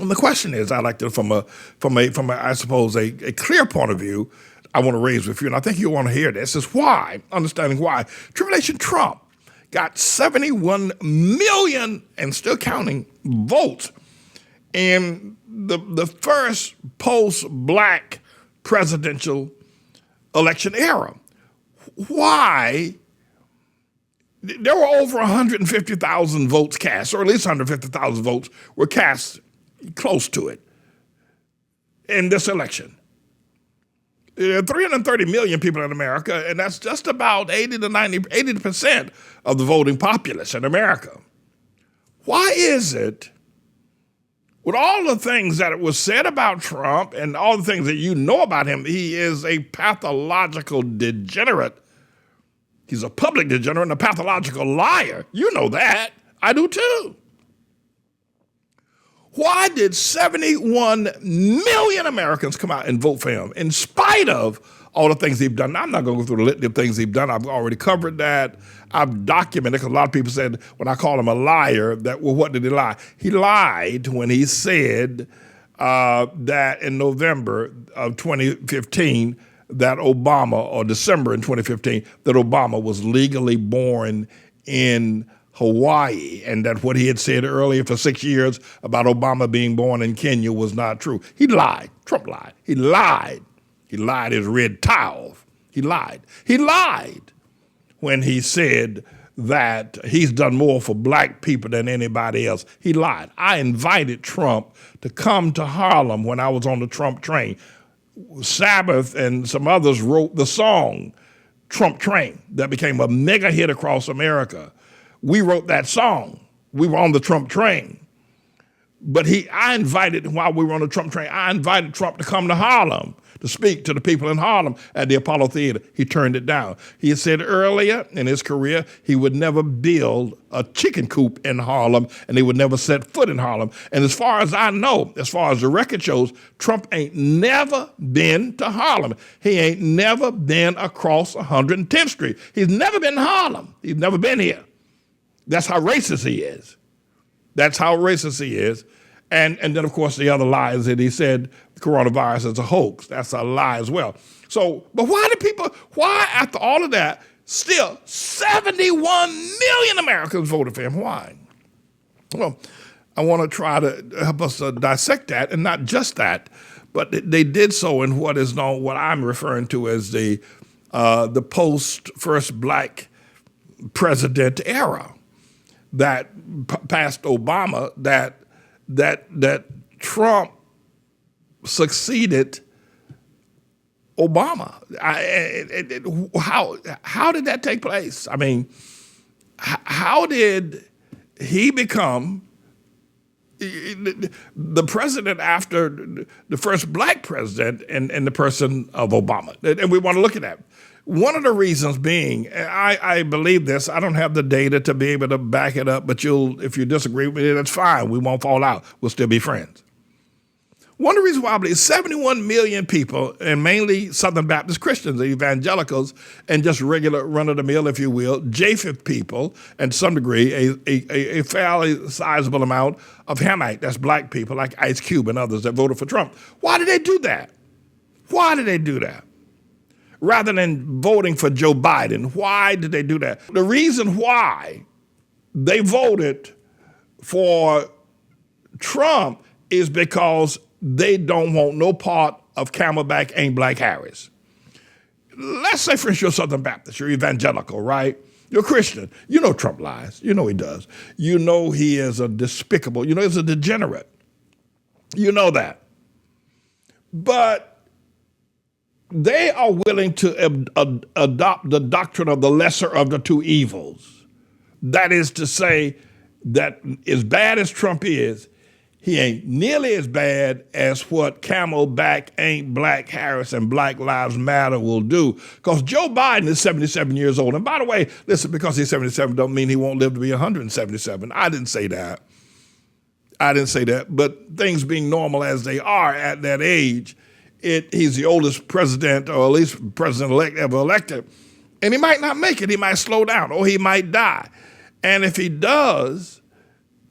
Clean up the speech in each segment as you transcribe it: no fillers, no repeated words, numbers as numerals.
And the question is, I like to, from a, I suppose, a clear point of view, I want to raise with you, and I think you'll want to hear this, is why, understanding why, Tribulation Trump got 71 million and still counting votes in the first post-black presidential election era. Why? There were over 150,000 votes cast, or at least 150,000 votes were cast close to it in this election. There are 330 million people in America, and that's just about 80% of the voting populace in America. Why is it, with all the things that was said about Trump and all the things that you know about him, he is a pathological degenerate. He's a public degenerate and a pathological liar. You know that. I do too. Why did 71 million Americans come out and vote for him in spite of all the things he's done? Now, I'm not going to go through the litany of things he's done. I've already covered that. I've documented, because a lot of people said when I call him a liar, that, well, what did he lie? He lied when he said that in November of 2015, that Obama, or December in 2015, that Obama was legally born in Hawaii, and that what he had said earlier for 6 years about Obama being born in Kenya was not true. He lied. Trump lied. He lied. He lied his red towel. He lied. He lied when he said that he's done more for black people than anybody else. He lied. I invited Trump to come to Harlem when I was on the Trump train. Sabbath and some others wrote the song Trump Train that became a mega hit across America. We wrote that song. We were on the Trump train. But I invited, while we were on the Trump train, I invited Trump to come to Harlem to speak to the people in Harlem at the Apollo Theater. He turned it down. He had said earlier in his career he would never build a chicken coop in Harlem, and he would never set foot in Harlem. And as far as I know, as far as the record shows, Trump ain't never been to Harlem. He ain't never been across 110th Street. He's never been to Harlem. He's never been here. That's how racist he is. That's how racist he is. And then, of course, the other lie is that he said the coronavirus is a hoax. That's a lie as well. So, but why after all of that, still 71 million Americans voted for him? Why? Well, I want to try to help us dissect that, and not just that, but they did so in what is known, what I'm referring to as the post-first black president era that passed Obama, that Trump succeeded Obama. How did that take place? I mean, how did he become the president after the first black president in the person of Obama? And we want to look at that. One of the reasons being, I believe this, I don't have the data to be able to back it up, but if you disagree with it, that's fine. We won't fall out. We'll still be friends. One of the reasons why I believe 71 million people, and mainly Southern Baptist Christians, evangelicals, and just regular run-of-the-mill, if you will, Japheth people, and to some degree, a fairly sizable amount of Hamite, that's black people like Ice Cube and others that voted for Trump. Why did they do that? Why did they do that? Rather than voting for Joe Biden, why did they do that? The reason why they voted for Trump is because they don't want no part of Camelback Ain't Black Harris. Let's say, for instance, you're Southern Baptist, you're evangelical, right? You're Christian. You know Trump lies. You know he does. You know he is a despicable, you know he's a degenerate. You know that. But they are willing to adopt the doctrine of the lesser of the two evils. That is to say that as bad as Trump is, he ain't nearly as bad as what Camelback Ain't Black Harris and Black Lives Matter will do. Because Joe Biden is 77 years old. And by the way, listen, because he's 77 don't mean he won't live to be 177. I didn't say that. But things being normal as they are at that age, he's the oldest president, or at least president-elect ever elected, and he might not make it. He might slow down, or he might die. And if he does,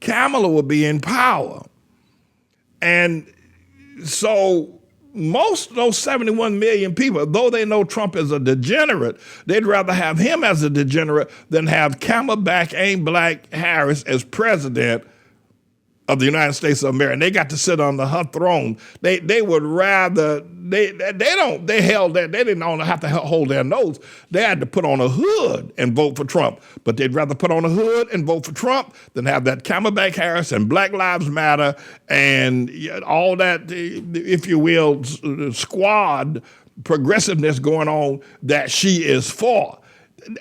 Kamala will be in power. And so most of those 71 million people, though they know Trump is a degenerate, they'd rather have him as a degenerate than have Camelback Ain't Black Harris as president of the United States of America. And they got to sit on her throne. They would rather, they didn't only have to hold their nose. They had to put on a hood and vote for Trump. But they'd rather put on a hood and vote for Trump than have that Camelback Harris and Black Lives Matter and all that, if you will, squad progressiveness going on that she is for.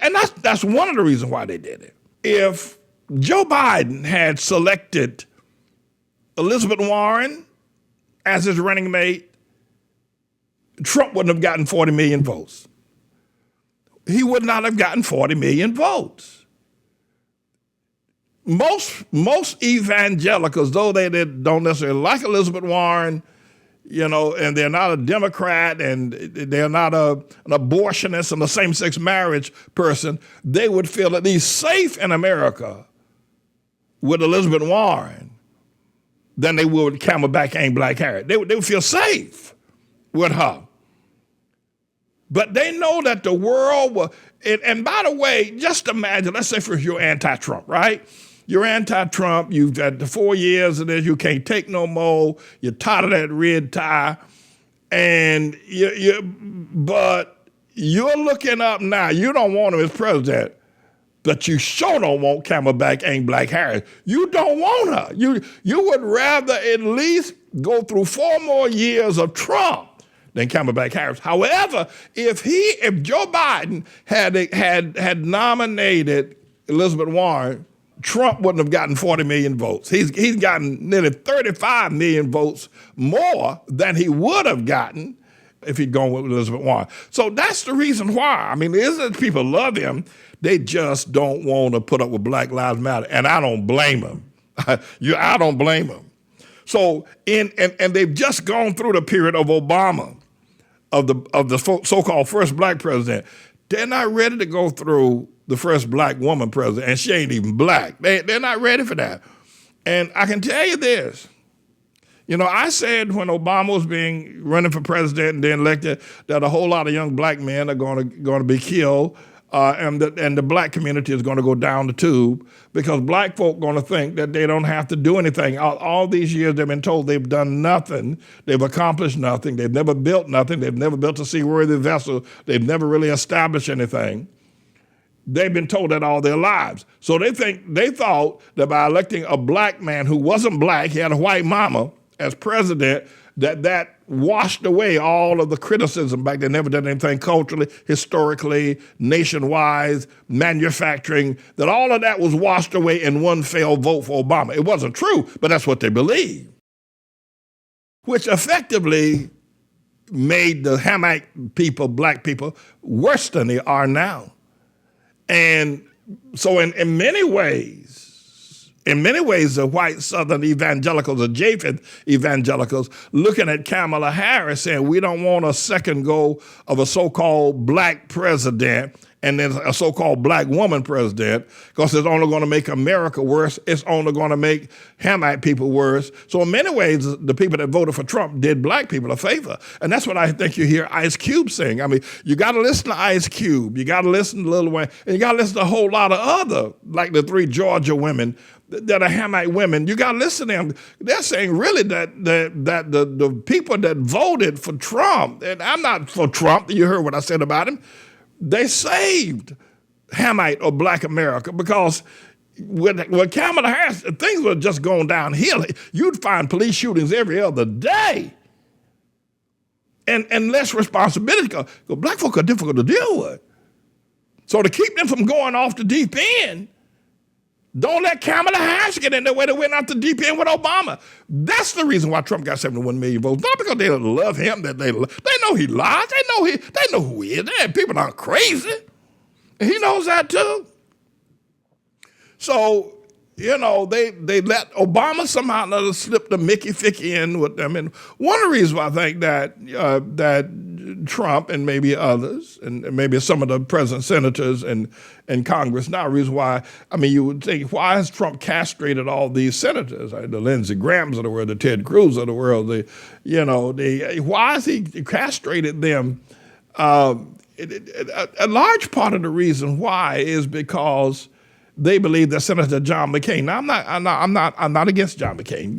And that's one of the reasons why they did it. If Joe Biden had selected Elizabeth Warren as his running mate, Trump wouldn't have gotten 40 million votes. He would not have gotten 40 million votes. Most evangelicals, though they don't necessarily like Elizabeth Warren, and they're not a Democrat and they're not an abortionist and a same-sex marriage person, they would feel at least safe in America with Elizabeth Warren than they would with Camelback Ain't Black Harris. They would feel safe with her. But they know that the world will, and by the way, just imagine, let's say for you're anti-Trump, right? You're anti-Trump, you've had the 4 years of this, you can't take no more, you're tired of that red tie, and but you're looking up now, you don't want him as president, but you sure don't want Camelback Ain't Black Harris. You don't want her. You would rather at least go through 4 more years of Trump than Camelback Harris. However, if Joe Biden had nominated Elizabeth Warren, Trump wouldn't have gotten 40 million votes. He's gotten nearly 35 million votes more than he would have gotten if he'd gone with Elizabeth Warren. So that's the reason why. I mean, it isn't that people love him. They just don't want to put up with Black Lives Matter. And I don't blame them. I don't blame them. So, and they've just gone through the period of Obama, of the so-called first black president. They're not ready to go through the first black woman president, and she ain't even black. They're not ready for that. And I can tell you this. I said when Obama was running for president and then elected that a whole lot of young black men are going to be killed, and the black community is going to go down the tube because black folk are going to think that they don't have to do anything. All these years they've been told they've done nothing, they've accomplished nothing, they've never built nothing, they've never built a seaworthy vessel, they've never really established anything. They've been told that all their lives. So they thought that by electing a black man who wasn't black, he had a white mama as president, that washed away all of the criticism back. They never did anything culturally, historically, nationwide, manufacturing, that all of that was washed away in one fell vote for Obama. It wasn't true, but that's what they believed, which effectively made the Hamite people, black people, worse than they are now. And so in many ways, the white Southern evangelicals, the Japheth evangelicals, looking at Kamala Harris saying, we don't want a second go of a so-called black president and then a so-called black woman president, because it's only going to make America worse. It's only going to make Hamite people worse. So in many ways, the people that voted for Trump did black people a favor. And that's what I think you hear Ice Cube saying. I mean, you got to listen to Ice Cube. You got to listen to Lil Wayne. And you got to listen to a whole lot of other, like the 3 Georgia women that are Hamite women. You got to listen to them. They're saying really that the people that voted for Trump, and I'm not for Trump, you heard what I said about him, they saved Hamite or black America, because with Kamala Harris, things were just going downhill. You'd find police shootings every other day. And less responsibility, because black folk are difficult to deal with. So to keep them from going off the deep end, don't let Kamala Harris get in there where they went off the deep end with Obama. That's the reason why Trump got 71 million votes. Not because they love him, that they know he lies. They know who he is. People aren't crazy. And he knows that too. So, they let Obama somehow slip the Mickey Ficky in with them. And one of the reasons why I think that Trump and maybe others, and maybe some of the president senators and Congress now, reason why, I mean, you would think, why has Trump castrated all these senators, the Lindsey Grahams of the world, the Ted Cruz of the world, why has he castrated them? A large part of the reason why is because they believe that Senator John McCain. Now, I'm not against John McCain.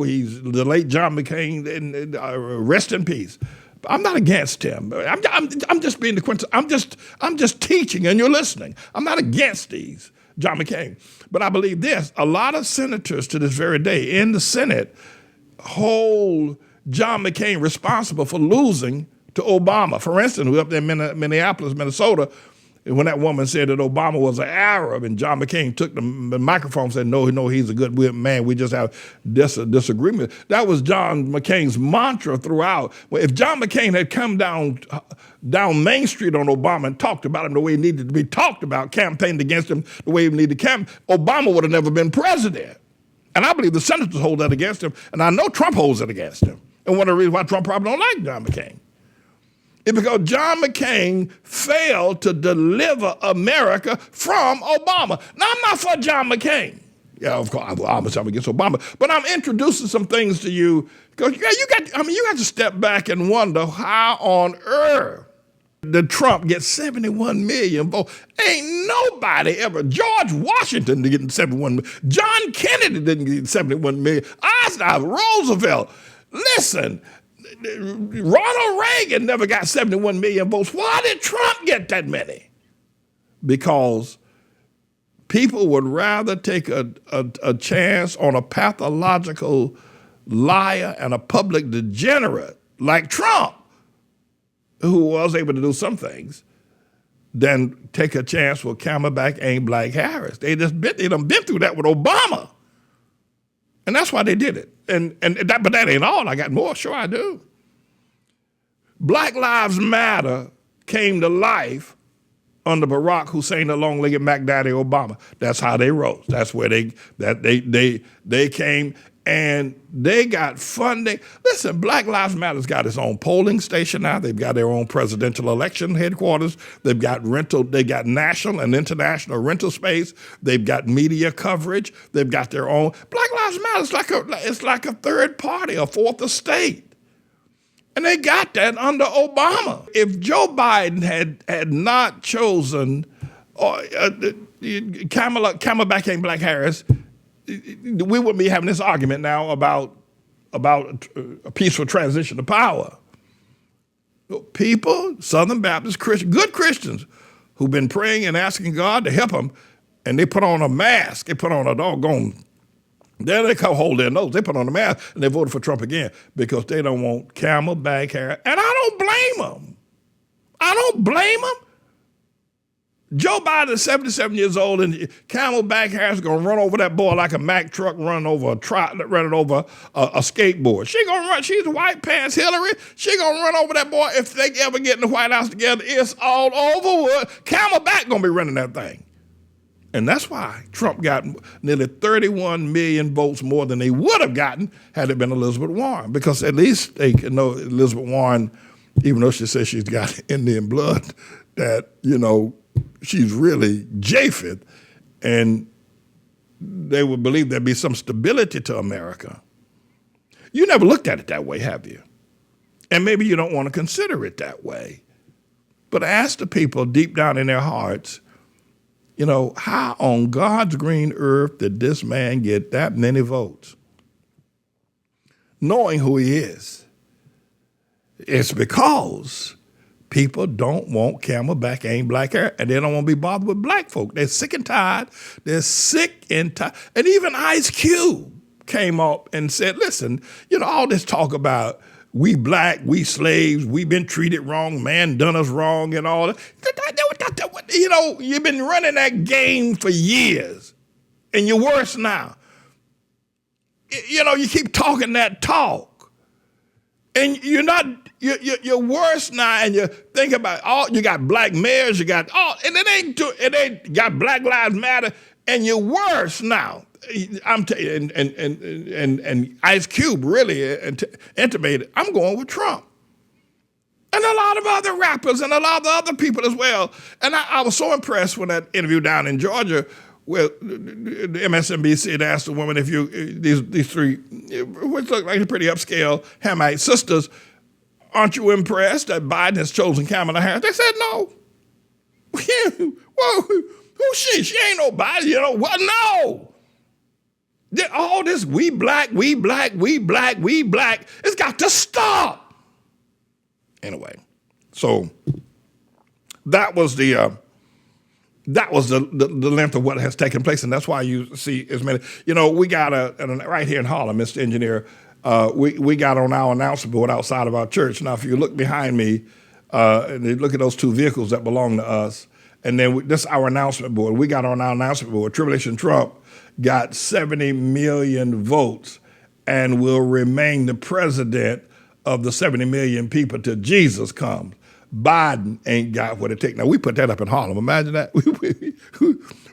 He's the late John McCain, and rest in peace. I'm not against him. I'm just being I'm just teaching, and you're listening. I'm not against John McCain, but I believe this: a lot of senators to this very day in the Senate hold John McCain responsible for losing to Obama. For instance, we up there in Minneapolis, Minnesota. When that woman said that Obama was an Arab, and John McCain took the microphone and said, no, he's a good man. We just have disagreement. That was John McCain's mantra throughout. Well, if John McCain had come down Main Street on Obama and talked about him the way he needed to be talked about, campaigned against him the way he needed to campaign, Obama would have never been president. And I believe the senators hold that against him, and I know Trump holds it against him. And one of the reasons why Trump probably don't like John McCain is because John McCain failed to deliver America from Obama. Now, I'm not for John McCain. Yeah, of course, I'm against Obama. But I'm introducing some things to you because you got to step back and wonder how on earth did Trump get 71 million votes? Ain't nobody ever. George Washington didn't get 71 million. John Kennedy didn't get 71 million. Eisenhower, Roosevelt. Listen, Ronald Reagan never got 71 million votes. Why did Trump get that many? Because people would rather take a chance on a pathological liar and a public degenerate like Trump, who was able to do some things, than take a chance with Camelback ain't Black Harris. They done been through that with Obama. And that's why they did it. But that ain't all. I got more. Sure I do. Black Lives Matter came to life under Barack Hussein, the long-legged Mac Daddy Obama. That's how they rose. That's where they came, and they got funding. Listen, Black Lives Matter's got its own polling station now. They've got their own presidential election headquarters. They've got they got national and international rental space. They've got media coverage. They've got their own. Black Lives Matter is like a third party, a fourth estate. And they got that under Obama. If Joe Biden had not chosen Camelback ain't Black Harris, we wouldn't be having this argument now about a peaceful transition to power. People, Southern Baptist Christians, good Christians, who've been praying and asking God to help them, and they put on a mask, they put on a doggone. Then they come hold their nose. They put on a mask and they voted for Trump again because they don't want Camelback Harris. And I don't blame them. I don't blame them. Joe Biden is 77 years old, and Camelback Harris is going to run over that boy like a Mack truck running over a skateboard. She going to run. She's white pants Hillary. She going to run over that boy. If they ever get in the White House together, it's all over. Camelback going to be running that thing. And that's why Trump got nearly 31 million votes more than they would have gotten had it been Elizabeth Warren. Because at least they can know Elizabeth Warren, even though she says she's got Indian blood, that, she's really Japheth. And they would believe there'd be some stability to America. You never looked at it that way, have you? And maybe you don't want to consider it that way. But ask the people deep down in their hearts, how on God's green earth did this man get that many votes? Knowing who he is. It's because people don't want Camelback ain't Black hair, and they don't want to be bothered with black folk. They're sick and tired. They're sick and tired. And even Ice Cube came up and said, listen, all this talk about we black, we slaves, we've been treated wrong, man done us wrong and all that. You've been running that game for years, and you're worse now. You keep talking that talk, and you're worse now, and you think about you got black mayors, you got and it ain't got Black Lives Matter, and you're worse now. I'm telling you, and Ice Cube really intimated, I'm going with Trump. And a lot of other rappers and a lot of other people as well. And I was so impressed when that interview down in Georgia where the MSNBC had asked the woman if these three, which look like pretty upscale Hamite sisters, aren't you impressed that Biden has chosen Kamala Harris? They said no. Whoa, who's she? She ain't nobody, you know what? No. All this we black, it's got to stop. Anyway, so that was the length of what has taken place, and that's why you see as many. You know, we got right here in Harlem, Mr. Engineer. We got on our announcement board outside of our church. Now, if you look behind me, and you look at those two vehicles that belong to us, and then this is our announcement board. We got on our announcement board. Tribulation Trump got 70 million votes and will remain the president of the 70 million people till Jesus comes. Biden ain't got what it takes. Now, we put that up in Harlem. Imagine that.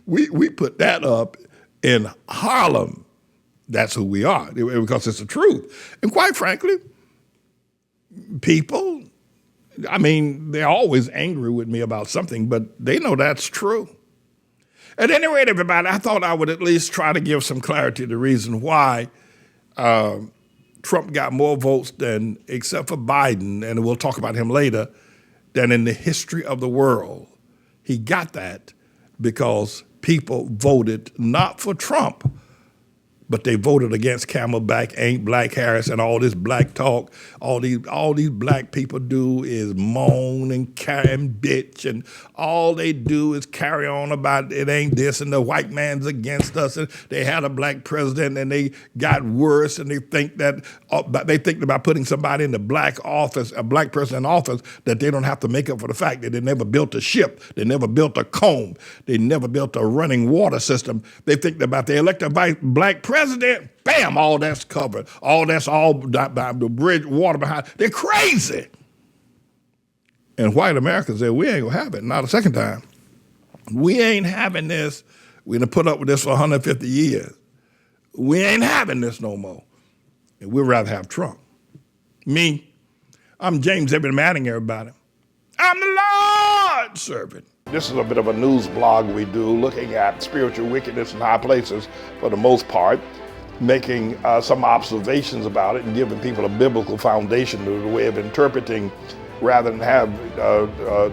We put that up in Harlem. That's who we are, because it's the truth. And quite frankly, people, I mean, they're always angry with me about something, but they know that's true. At any rate, everybody, I thought I would at least try to give some clarity to the reason why Trump got more votes than, except for Biden, and we'll talk about him later, than in the history of the world. He got that because people voted not for Trump, but they voted against Camelback, Ain't Black Harris, and all this black talk. All these black people do is moan and carry and bitch, and all they do is carry on about it ain't this, and the white man's against us, and they had a black president, and they got worse, and they think about putting somebody in the black office, a black person in office, that they don't have to make up for the fact that they never built a ship, they never built a comb, they never built a running water system. They think about the elected black president, bam, all that's covered. All that's all by the bridge, water behind. They're crazy. And white Americans said, we ain't gonna have it, not a second time. We ain't having this. We're gonna put up with this for 150 years. We ain't having this no more. And we'd rather have Trump. Me, I'm James David Manning, everybody. I'm the Lord's servant. This is a bit of a news blog we do, looking at spiritual wickedness in high places for the most part, making some observations about it and giving people a biblical foundation to the way of interpreting, rather than have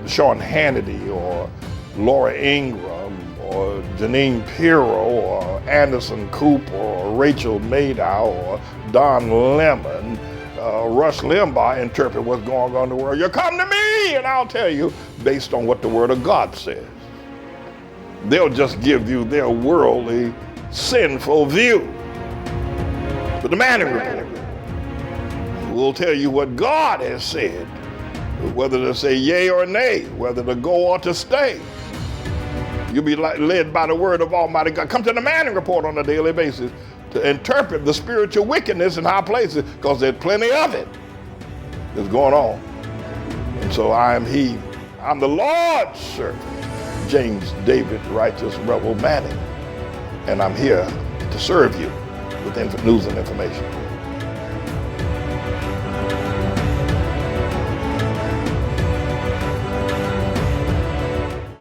Sean Hannity or Laura Ingraham or Janine Pirro or Anderson Cooper or Rachel Maddow or Don Lemon, Rush Limbaugh interpret what's going on in the world. You come to me and I'll tell you based on what the Word of God says. They'll just give you their worldly, sinful view. But the Manning Report will tell you what God has said, whether to say yea or nay, whether to go or to stay. You'll be led by the word of Almighty God. Come to the Manning Report on a daily basis to interpret the spiritual wickedness in high places, because there's plenty of it that's going on. And so I'm the Lord's servant, James David Righteous Rebel Manning, and I'm here to serve you with news and information.